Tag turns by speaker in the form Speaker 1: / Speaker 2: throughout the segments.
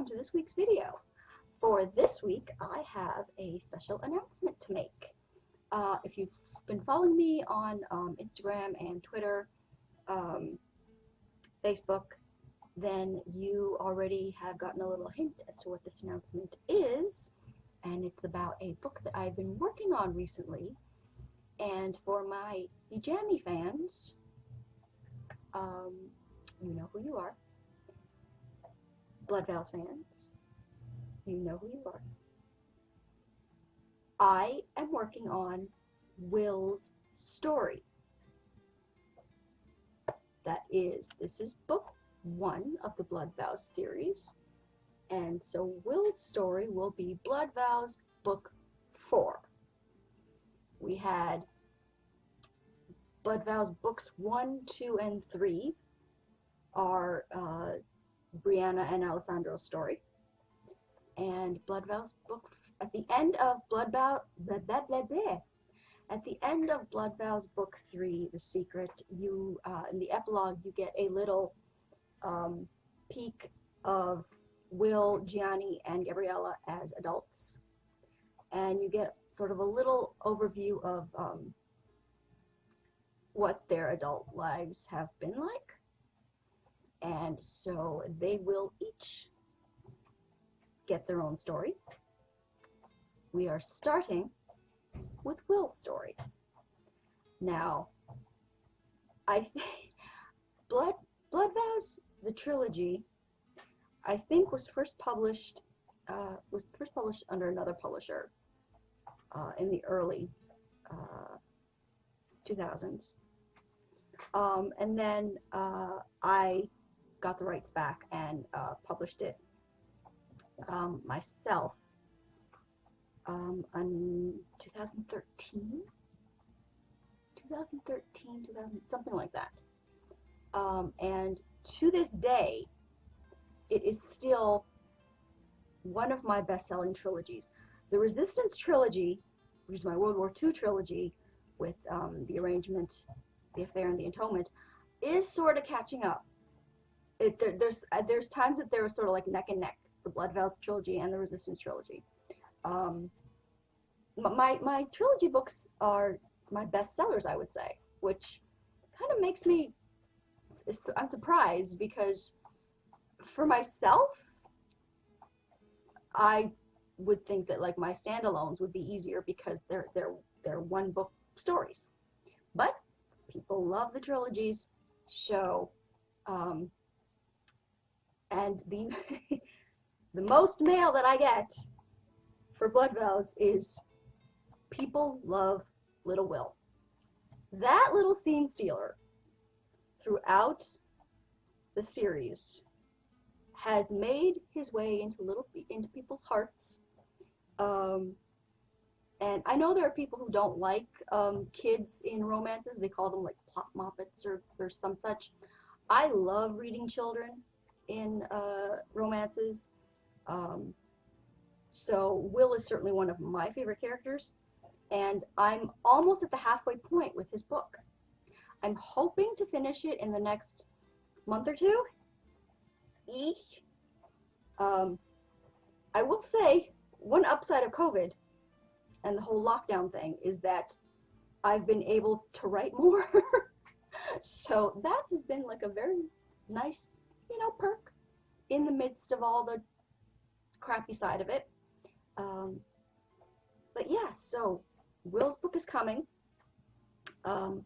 Speaker 1: to this week's video. For this week, I have a special announcement to make. If you've been following me on Instagram and Twitter, Facebook, then you already have gotten a little hint as to what this announcement is, and it's about a book that I've been working on recently. And for my Ejami fans, you know who you are. Blood Vows fans, you know who you are. I am working on Will's story. This is book 1 of the Blood Vows series, and so Will's story will be Blood Vows book 4. We had Blood Vows books 1, 2, and 3 are Brianna and Alessandro's story, and Blood Vows book at the end of Blood Vows at the end of Blood Vows book 3, The Secret, you in the epilogue you get a little peek of Will, Gianni, and Gabriella as adults, and you get sort of a little overview of what their adult lives have been like. And so they will each get their own story. We are starting with Will's story. Now, Blood Vows, the trilogy, I think was first published under another publisher in the early 2000s. And then I got the rights back and published it myself in 2013, something like that. And to this day, it is still one of my best-selling trilogies. The Resistance trilogy, which is my World War II trilogy, with the Arrangement, the Affair, and the Atonement, is sort of catching up. There's times that they're sort of like neck and neck, the Blood Vows trilogy and the Resistance trilogy. My trilogy books are my bestsellers, I would say, which kind of makes me, I'm surprised, because for myself, I would think that like my standalones would be easier because they're one book stories, but people love the trilogies. So and the the most mail that I get for Blood Vows is people love little Will. That little scene stealer throughout the series has made his way into people's hearts. And I know there are people who don't like kids in romances. They call them like plot moppets or some such. I love reading children in romances. So Will is certainly one of my favorite characters, and I'm almost at the halfway point with his book. I'm hoping to finish it in the next month or two. I will say, one upside of COVID and the whole lockdown thing is that I've been able to write more. So that has been like a very nice, perk in the midst of all the crappy side of it. But yeah, so Will's book is coming. And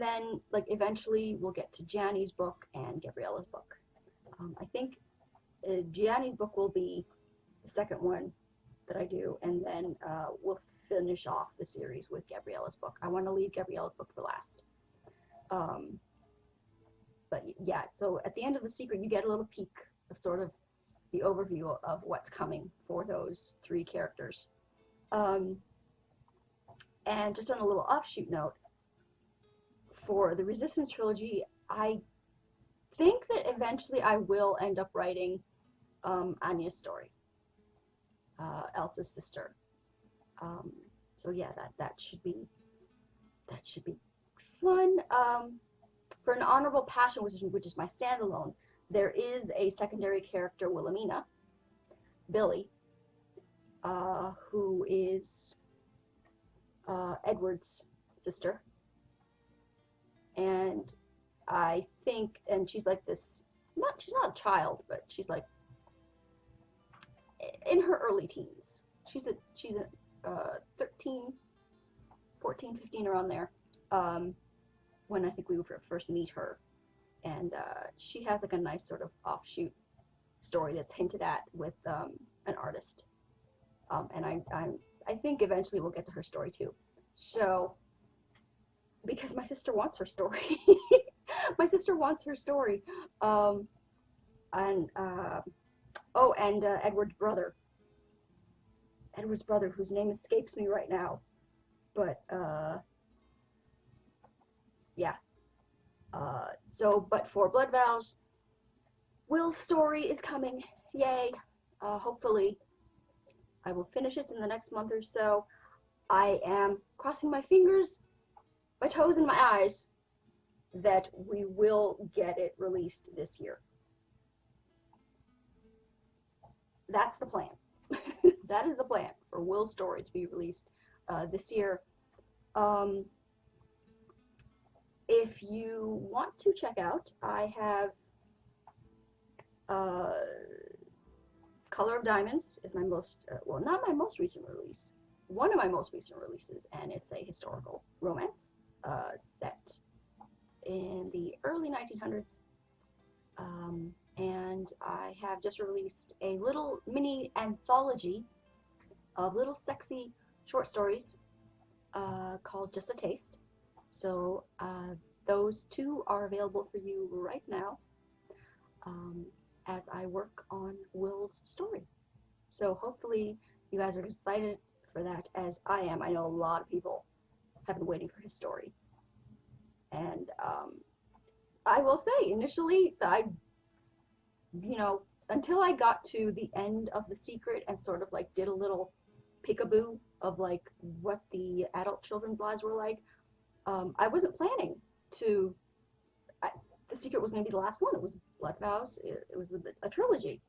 Speaker 1: then like eventually we'll get to Gianni's book and Gabriella's book. I think Gianni's book will be the second one that I do, and then we'll finish off the series with Gabriella's book. I want to leave Gabriella's book for last. But yeah, so at the end of The Secret, you get a little peek of sort of the overview of what's coming for those 3 characters. And just on a little offshoot note, for the Resistance trilogy, I think that eventually I will end up writing Anya's story, Elsa's sister. So yeah, that should be fun. For An Honorable Passion, which is my standalone, There is a secondary character, Wilhelmina, Billy, who is Edward's sister. And I think, and she's like this, she's not a child, but she's like in her early teens. She's a 13, 14, 15, around there, when I think we would first meet her. And she has like a nice sort of offshoot story that's hinted at with an artist. And I think eventually we'll get to her story too. So, because my sister wants her story. My sister wants her story. And Edward's brother. Edward's brother, whose name escapes me right now. But, yeah. But for Blood Vows, Will's story is coming. Yay. Hopefully, I will finish it in the next month or so. I am crossing my fingers, my toes, and my eyes that we will get it released this year. That's the plan. That is the plan for Will's story to be released this year. If you want to check out, I have Color of Diamonds is my most, well, not my most recent release, one of my most recent releases, and it's a historical romance set in the early 1900s. And I have just released a little mini anthology of little sexy short stories called Just a Taste. So those two are available for you right now as I work on Will's story. So hopefully you guys are excited for that, as I am. I know a lot of people have been waiting for his story. And I will say, initially, until I got to the end of The Secret and sort of like did a little peekaboo of like what the adult children's lives were like, I wasn't planning to. The Secret was going to be the last one. It was Blood Vows. It was a trilogy.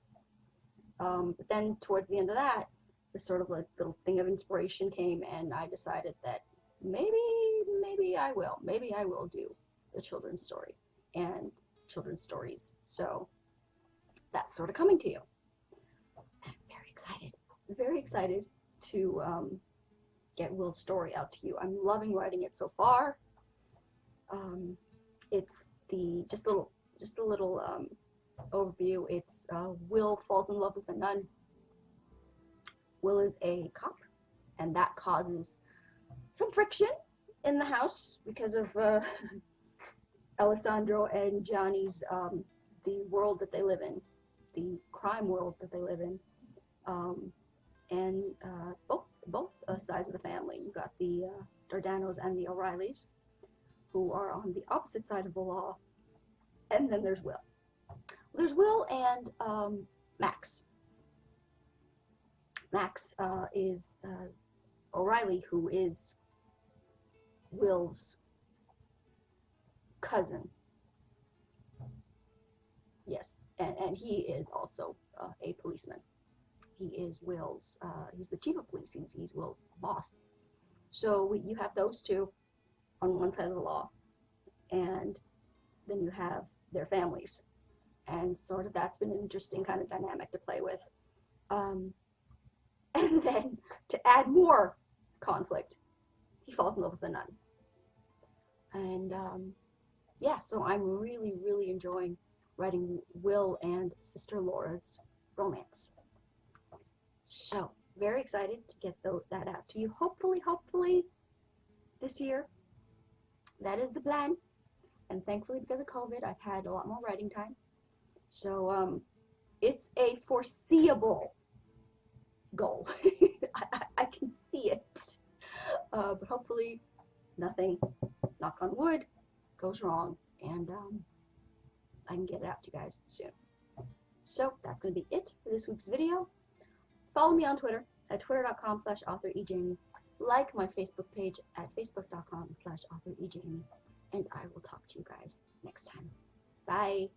Speaker 1: But then towards the end of that, this sort of like little thing of inspiration came, and I decided that maybe I will. Maybe I will do the children's story and children's stories. So that's sort of coming to you. I'm very excited to get Will's story out to you. I'm loving writing it so far. It's just a little overview. It's Will falls in love with a nun. Will is a cop, and that causes some friction in the house because of Alessandro and Johnny's the world that they live in, the crime world that they live in, and both sides of the family. You got the Dardanos and the O'Reillys, who are on the opposite side of the law, and then there's Will. There's Will and Max. Max is O'Reilly, who is Will's cousin. Yes, and he is also a policeman. He is Will's, he's the chief of police, he's Will's boss. So you have those two on one side of the law, and then you have their families. And sort of that's been an interesting kind of dynamic to play with. And then to add more conflict, he falls in love with a nun. And yeah, so I'm really enjoying writing Will and Sister Laura's romance. So very excited to get that out to you. Hopefully this year. That is the plan. And thankfully, because of COVID, I've had a lot more writing time. So it's a foreseeable goal. I can see it. But hopefully nothing, knock on wood, goes wrong, and I can get it out to you guys soon. So that's going to be it for this week's video. Follow me on Twitter at twitter.com/authorejamie. Like my Facebook page at facebook.com/authorejamie. And I will talk to you guys next time. Bye.